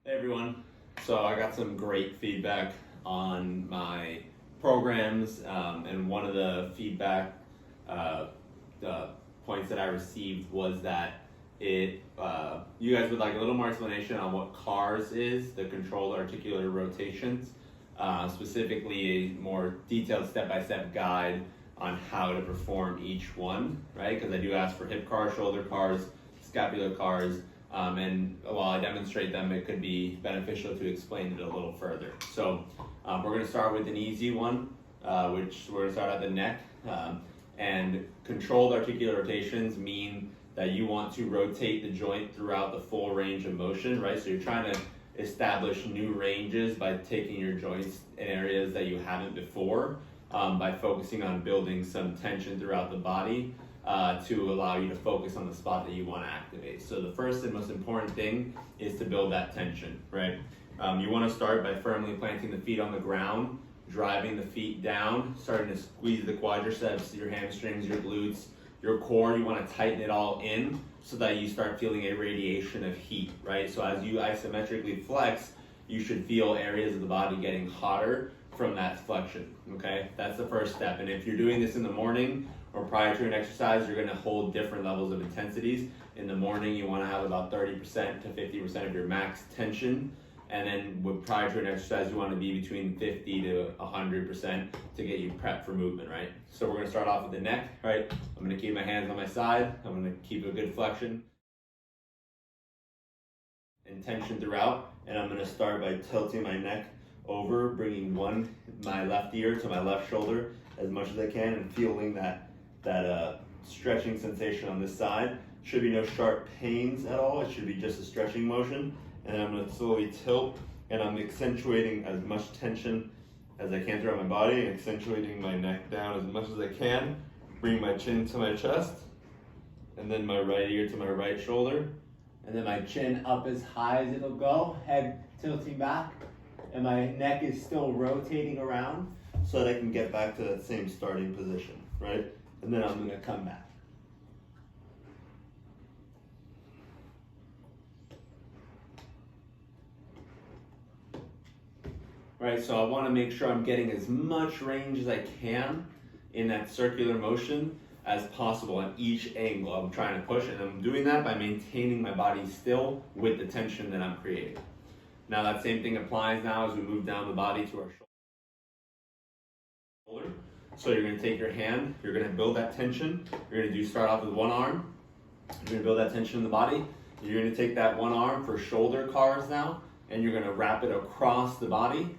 Hey everyone. So I got some great feedback on my programs, and one of the feedback uh, points that I received was that you guys would like a little more explanation on what CARS is, the controlled articular rotations, specifically a more detailed step-by-step guide on how to perform each one, right? Because I do ask for hip CARS, shoulder CARS, scapular CARS. And while I demonstrate them, it could be beneficial to explain it a little further. So we're going to start with an easy one, which we're going to start at the neck. And controlled articular rotations mean that you want to rotate the joint throughout the full range of motion, right? So you're trying to establish new ranges by taking your joints in areas that you haven't before, by focusing on building some tension throughout the body. To allow you to focus on the spot that you want to activate. So the first and most important thing is to build that tension, right? You want to start by firmly planting the feet on the ground, driving the feet down, starting to squeeze the quadriceps, your hamstrings, your glutes, your core. You want to tighten it all in so that you start feeling a radiation of heat, right? So as you isometrically flex, you should feel areas of the body getting hotter from that flexion, okay? That's the first step. And if you're doing this in the morning or prior to an exercise, you're gonna hold different levels of intensities. In the morning, you wanna have about 30% to 50% of your max tension. And then prior to an exercise, you wanna be between 50 to 100% to get you prepped for movement, right? So we're gonna start off with the neck, right? I'm gonna keep my hands on my side. I'm gonna keep a good flexion and tension throughout. And I'm gonna start by tilting my neck over, bringing my left ear to my left shoulder as much as I can and feeling that stretching sensation on this side. Should be no sharp pains at all. It should be just a stretching motion. And I'm going to slowly tilt, and I'm accentuating as much tension as I can throughout my body, and accentuating my neck down as much as I can. Bring my chin to my chest, and then my right ear to my right shoulder, and then my chin up as high as it'll go, head tilting back, and my neck is still rotating around so that I can get back to that same starting position, right? And then I'm going to come back. Right, so I want to make sure I'm getting as much range as I can in that circular motion as possible on each angle I'm trying to push, and I'm doing that by maintaining my body still with the tension that I'm creating. Now that same thing applies now as we move down the body to our shoulder. So you're going to take your hand, you're going to build that tension. You're going to start off with one arm. You're going to build that tension in the body. You're going to take that one arm for shoulder CARS now, and you're going to wrap it across the body,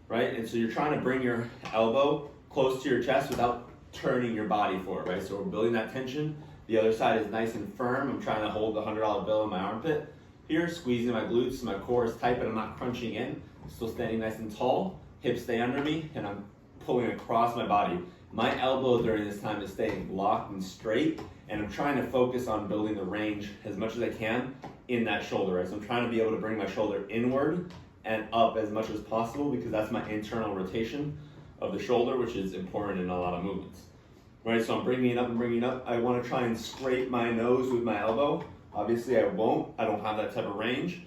right? And so you're trying to bring your elbow close to your chest without turning your body forward, right? So we're building that tension. The other side is nice and firm. I'm trying to hold the $100 bill in my armpit here, squeezing my glutes. My core is tight, but I'm not crunching in. I'm still standing nice and tall. Hips stay under me, and I'm pulling across my body. My elbow during this time is staying locked and straight, and I'm trying to focus on building the range as much as I can in that shoulder, right? So I'm trying to be able to bring my shoulder inward and up as much as possible, because that's my internal rotation of the shoulder, which is important in a lot of movements, right? So I'm bringing it up and bringing it up. I want to try and scrape my nose with my elbow. Obviously I won't, I don't have that type of range,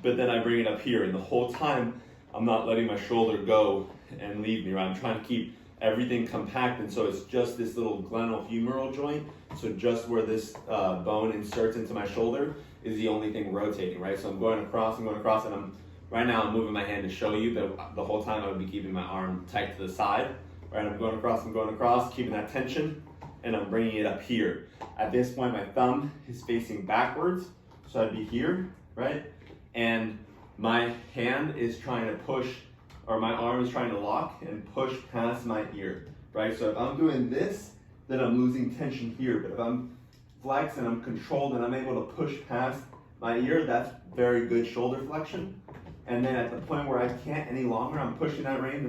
but then I bring it up here, and the whole time I'm not letting my shoulder go and leave me, right? I'm trying to keep everything compact, and so it's just this little glenohumeral joint. So just where this bone inserts into my shoulder is the only thing rotating, right? So I'm going across, and right now I'm moving my hand to show you, but the whole time I would be keeping my arm tight to the side, right? I'm going across, keeping that tension, and I'm bringing it up here. At this point, my thumb is facing backwards, so I'd be here, right? And my hand is trying to push, or my arm is trying to lock and push past my ear, right? So if I'm doing this, then I'm losing tension here. But if I'm flexed and I'm controlled and I'm able to push past my ear, that's very good shoulder flexion. And then at the point where I can't any longer, I'm pushing that range,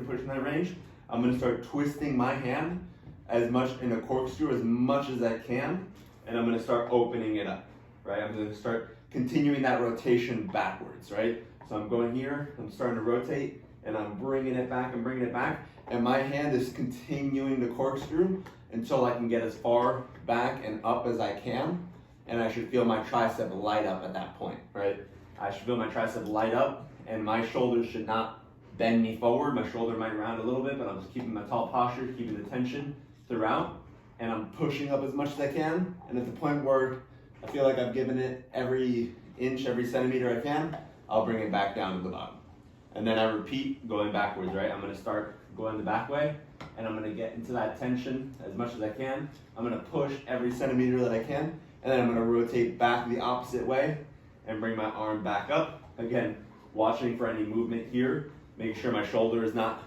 I'm gonna start twisting my hand as much in a corkscrew as much as I can, and I'm gonna start opening it up, right? I'm gonna start continuing that rotation backwards, right? So I'm going here, I'm starting to rotate, and I'm bringing it back, and my hand is continuing the corkscrew until I can get as far back and up as I can, and I should feel my tricep light up at that point, right? I I should feel my tricep light up, and my shoulders should not bend me forward. My shoulder might round a little bit, but I'm just keeping my tall posture, keeping the tension throughout, and I'm pushing up as much as I can. And at the point where I feel like I've given it every inch, every centimeter I can, I'll bring it back down to the bottom. And then I repeat going backwards, right? I'm gonna start going the back way, and I'm gonna get into that tension as much as I can. I'm gonna push every centimeter that I can, and then I'm gonna rotate back the opposite way and bring my arm back up. Again, watching for any movement here. Make sure my shoulder is not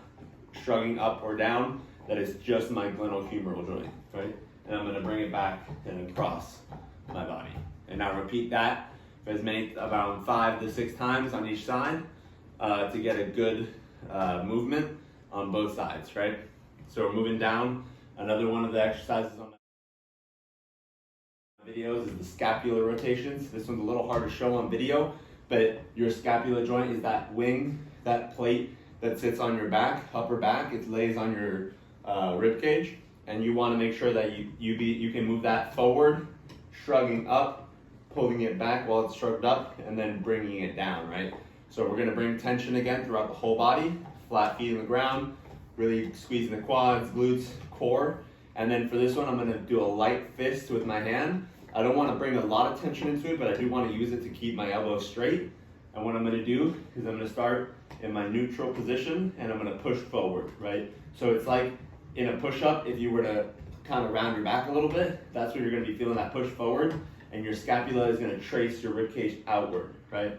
shrugging up or down, that it's just my glenohumeral joint, right? And I'm gonna bring it back and across my body. And now repeat that for as many, about 5 to 6 times on each side to get a good movement on both sides, right? So we're moving down. Another one of the exercises on my videos is the scapular rotations. This one's a little hard to show on video, but your scapula joint is that wing, that plate that sits on your back, upper back. It lays on your rib cage, and you want to make sure that you can move that forward, shrugging up, pulling it back while it's shrugged up, and then bringing it down, right? So we're going to bring tension again throughout the whole body, flat feet on the ground, really squeezing the quads, glutes, core. And then for this one, I'm going to do a light fist with my hand. I don't want to bring a lot of tension into it, but I do want to use it to keep my elbow straight. And what I'm going to do is I'm going to start in my neutral position, and I'm going to push forward, right? So it's like in a push-up, if you were to kind of round your back a little bit, that's where you're going to be feeling that push forward, and your scapula is going to trace your ribcage outward, right?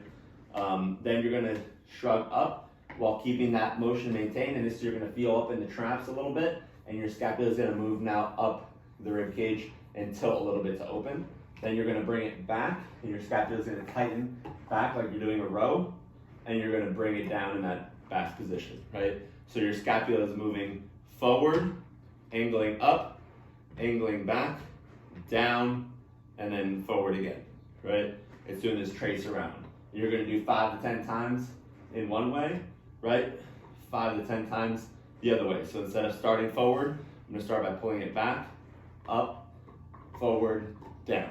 Then you're going to shrug up while keeping that motion maintained, and this you're going to feel up in the traps a little bit, and your scapula is going to move now up the ribcage and tilt a little bit to open. Then you're going to bring it back, and your scapula is going to tighten back like you're doing a row, and you're going to bring it down in that back position, right? So your scapula is moving forward, angling up, angling back, down, and then forward again, right? It's doing this trace around. You're going to do 5 to 10 times in one way, right? 5 to 10 times the other way. So instead of starting forward, I'm going to start by pulling it back, up, forward, down.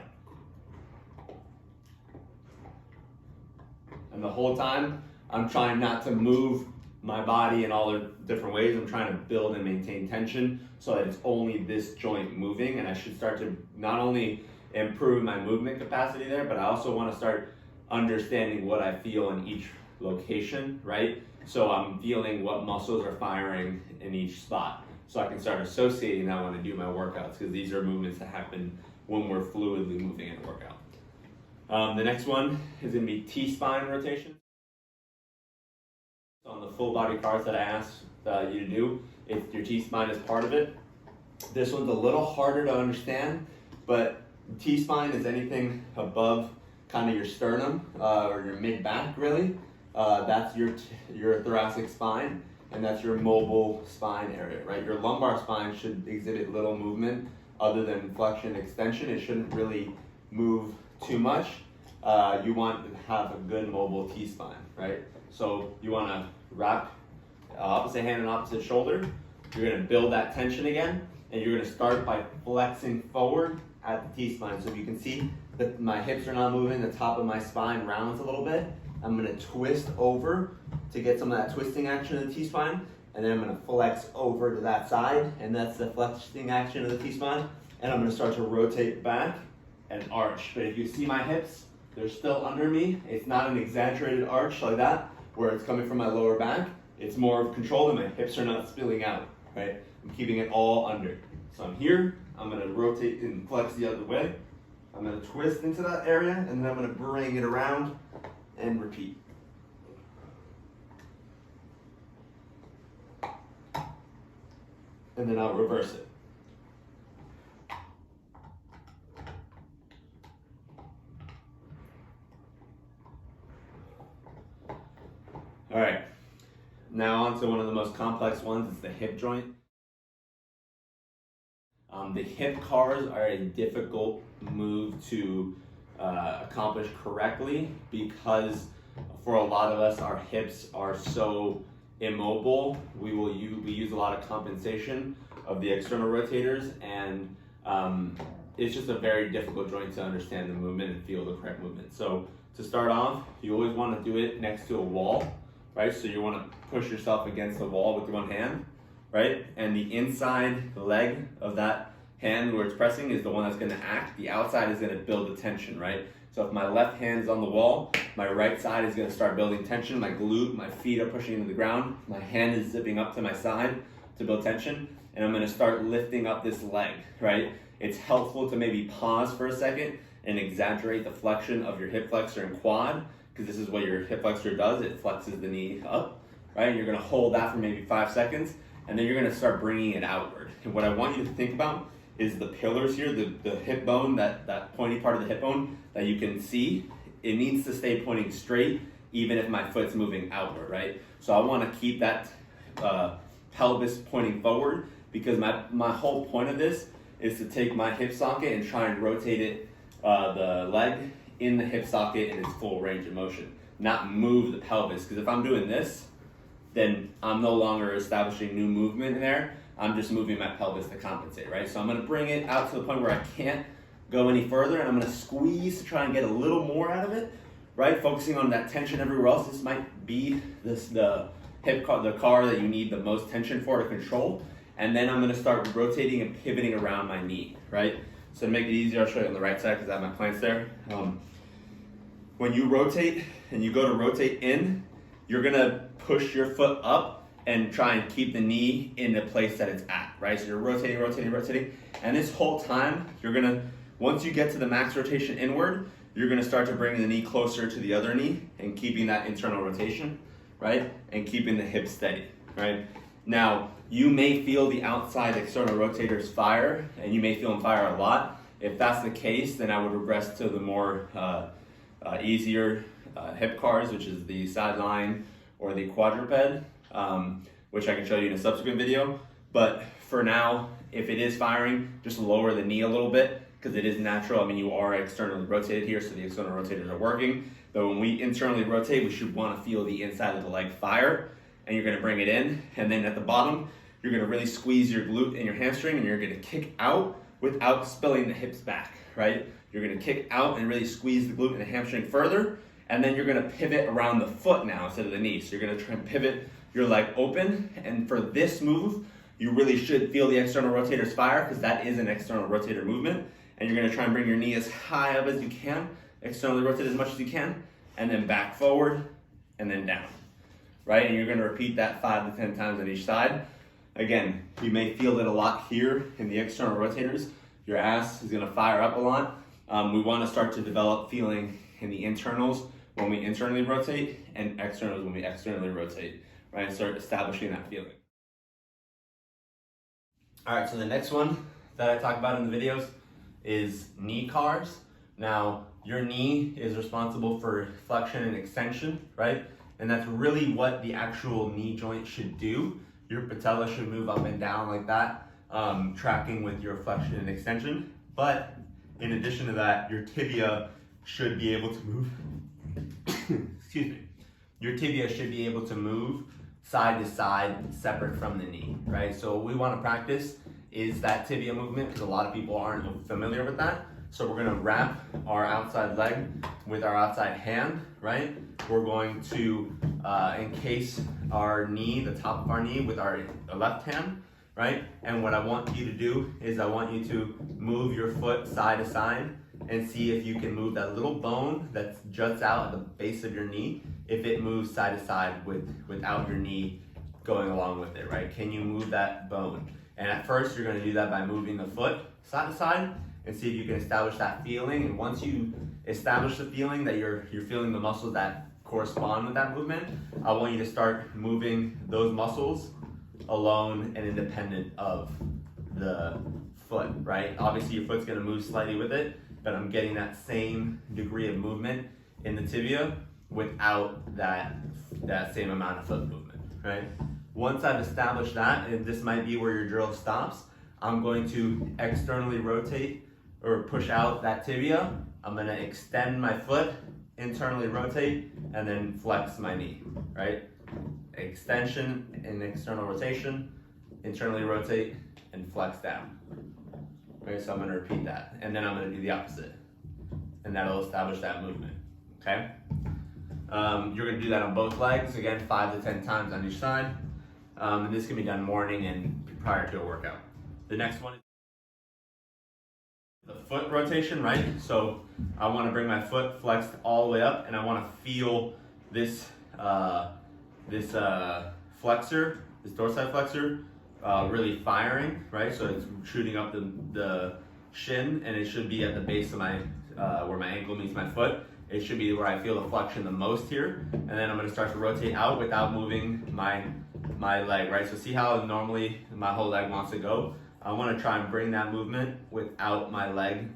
And the whole time, I'm trying not to move my body in all the different ways. I'm trying to build and maintain tension so that it's only this joint moving, and I should start to not only improve my movement capacity there, but I also want to start understanding what I feel in each location, right? So I'm feeling what muscles are firing in each spot. So I can start associating that when I do my workouts, because these are movements that happen when we're fluidly moving in a workout. The next one is going to be T-spine rotation. On the full body cars that I asked you to do, if your T-spine is part of it. This one's a little harder to understand, but T-spine is anything above kind of your sternum or your mid-back, really. That's your thoracic spine, and that's your mobile spine area, right? Your lumbar spine should exhibit little movement other than flexion extension. It shouldn't really move too much. You want to have a good mobile T-spine, right? So you want to wrap opposite hand and opposite shoulder. You're going to build that tension again, and you're going to start by flexing forward at the T-spine. So if you can see that my hips are not moving, the top of my spine rounds a little bit. I'm going to twist over to get some of that twisting action of the T-spine, and then I'm going to flex over to that side, and that's the flexing action of the T-spine. And I'm going to start to rotate back and arch. But if you see my hips, they're still under me. It's not an exaggerated arch like that, where it's coming from my lower back. It's more of control, and my hips are not spilling out, right? I'm keeping it all under. So I'm here, I'm gonna rotate and flex the other way. I'm gonna twist into that area, and then I'm gonna bring it around and repeat. And then I'll reverse it. All right, now on to one of the most complex ones. It's the hip joint. The hip cars are a difficult move to accomplish correctly, because for a lot of us, our hips are so immobile. We use a lot of compensation of the external rotators, and it's just a very difficult joint to understand the movement and feel the correct movement. So to start off, you always want to do it next to a wall, right? So you want to push yourself against the wall with one hand, right? And the inside leg of that hand where it's pressing is the one that's going to act. The outside is going to build the tension, right? So if my left hand is on the wall, my right side is going to start building tension. My glute, my feet are pushing into the ground. My hand is zipping up to my side to build tension. And I'm going to start lifting up this leg, right? It's helpful to maybe pause for a second and exaggerate the flexion of your hip flexor and quad, because this is what your hip flexor does. It flexes the knee up, right? And you're going to hold that for maybe 5 seconds, and then you're going to start bringing it outward. And what I want you to think about is the pillars here, the hip bone, that pointy part of the hip bone that you can see. It needs to stay pointing straight even if my foot's moving outward, right? So I want to keep that pelvis pointing forward, because my whole point of this is to take my hip socket and try and rotate it, the leg in the hip socket in its full range of motion, not move the pelvis. Because if I'm doing this, then I'm no longer establishing new movement there. I'm just moving my pelvis to compensate, right? So I'm going to bring it out to the point where I can't go any further, and I'm going to squeeze to try and get a little more out of it, right? Focusing on that tension everywhere else. This might be the car that you need the most tension for to control. And then I'm going to start rotating and pivoting around my knee, right? So to make it easier, I'll show you on the right side because I have my planks there. When you rotate and you go to rotate in, you're going to push your foot up and try and keep the knee in the place that it's at, right? So you're rotating, rotating, rotating. And this whole time, you're going to, once you get to the max rotation inward, you're going to start to bring the knee closer to the other knee and keeping that internal rotation, right? And keeping the hip steady, right? Now, you may feel the outside external rotators fire, and you may feel them fire a lot. If that's the case, then I would regress to the more easier hip CARS, which is the sideline or the quadruped, which I can show you in a subsequent video. But for now, if it is firing, just lower the knee a little bit, because it is natural. I mean, you are externally rotated here, so the external rotators are working. But when we internally rotate, we should want to feel the inside of the leg fire, and you're going to bring it in. And then at the bottom, you're going to really squeeze your glute and your hamstring, and you're going to kick out without spilling the hips back, right? You're going to kick out and really squeeze the glute and the hamstring further, and then you're going to pivot around the foot now instead of the knee. So you're going to try and pivot your leg open, and for this move, you really should feel the external rotators fire, because that is an external rotator movement. And you're going to try and bring your knee as high up as you can, externally rotate as much as you can, and then back forward, and then down, right? And you're going to repeat that 5 to 10 times on each side. Again, you may feel it a lot here in the external rotators. Your ass is going to fire up a lot. We want to start to develop feeling in the internals when we internally rotate, and externals when we externally rotate, right? And start establishing that feeling. All right, so the next one that I talk about in the videos is knee CARS. Now, your knee is responsible for flexion and extension, right? And that's really what the actual knee joint should do. Your patella should move up and down like that, tracking with your flexion and extension. But in addition to that, your tibia should be able to move, excuse me, your tibia should be able to move side to side separate from the knee, right? So what we want to practice is that tibia movement, because a lot of people aren't familiar with that. So we're going to wrap our outside leg with our outside hand, right? We're going to encase our knee, the top of our knee, with our left hand, right? And what I want you to do is I want you to move your foot side to side and see if you can move that little bone that juts out at the base of your knee, if it moves side to side without your knee going along with it, right? Can you move that bone? And at first, you're going to do that by moving the foot side to side and see if you can establish that feeling. And once you establish the feeling that you're feeling the muscles that correspond with that movement, I want you to start moving those muscles alone and independent of the foot, right? Obviously, your foot's going to move slightly with it, but I'm getting that same degree of movement in the tibia without that same amount of foot movement, right? Once I've established that, and this might be where your drill stops, I'm going to externally rotate or push out that tibia. I'm going to extend my foot, internally rotate, and then flex my knee, right? Extension and external rotation, internally rotate, and flex down. Okay, so I'm going to repeat that, and then I'm going to do the opposite, and that'll establish that movement. okay? You're gonna do that on both legs, again, 5 to 10 times on each side. And this can be done morning and prior to a workout. The next one is the foot rotation, right? So I wanna bring my foot flexed all the way up, and I wanna feel this, flexor, this dorsal flexor, really firing, right? So it's shooting up the shin, and it should be at the base of my, where my ankle meets my foot. It should be where I feel the flexion the most here. And then I'm gonna start to rotate out without moving my leg, right? So see how normally my whole leg wants to go? I wanna try and bring that movement without my leg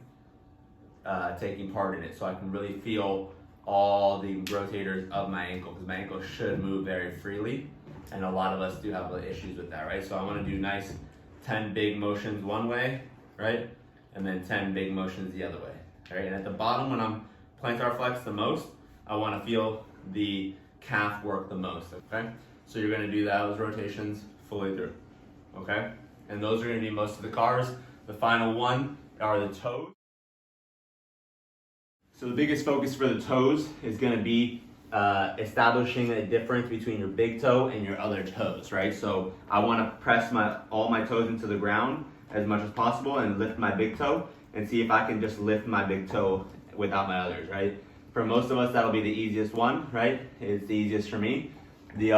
taking part in it, so I can really feel all the rotators of my ankle, because my ankle should move very freely. And a lot of us do have issues with that, right? So I wanna do nice 10 big motions one way, right? And then 10 big motions the other way, right? And at the bottom, when I'm plantar flex the most, I wanna feel the calf work the most, okay? So you're gonna do those rotations fully through, okay? And those are gonna be most of the CARs. The final one are the toes. So the biggest focus for the toes is gonna be establishing a difference between your big toe and your other toes, right? So I wanna press all my toes into the ground as much as possible and lift my big toe, and see if I can just lift my big toe without my others, right? For most of us, that'll be the easiest one, right? It's the easiest for me. The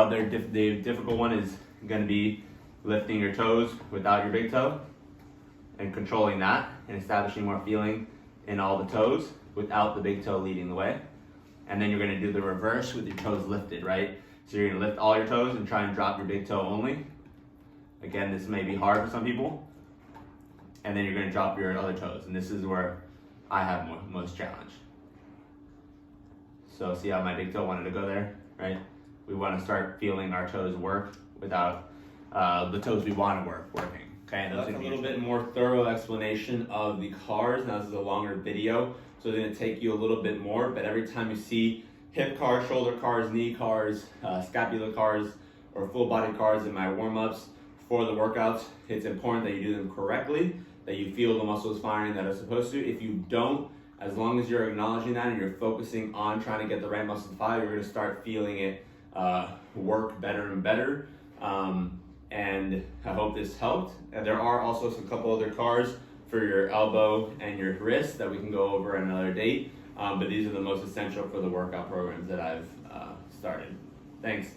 difficult one is gonna be lifting your toes without your big toe and controlling that and establishing more feeling in all the toes without the big toe leading the way. And then you're gonna do the reverse with your toes lifted, right? So you're gonna lift all your toes and try and drop your big toe only. Again, this may be hard for some people. And then you're gonna drop your other toes. And this is where I have most challenge. So see how my big toe wanted to go there, right? We wanna start feeling our toes work without the toes we wanna working. Okay, and that's a little bit more thorough explanation of the CARs. Now this is a longer video, so it's gonna take you a little bit more, but every time you see hip CARs, shoulder CARs, knee CARs, scapula CARs, or full body CARs in my warm-ups for the workouts, it's important that you do them correctly, that you feel the muscles firing that are supposed to. If you don't, as long as you're acknowledging that and you're focusing on trying to get the right muscle to fire, you're gonna start feeling it work better and better. And I hope this helped. And there are also a couple other CARs for your elbow and your wrist that we can go over another date. But these are the most essential for the workout programs that I've started. Thanks.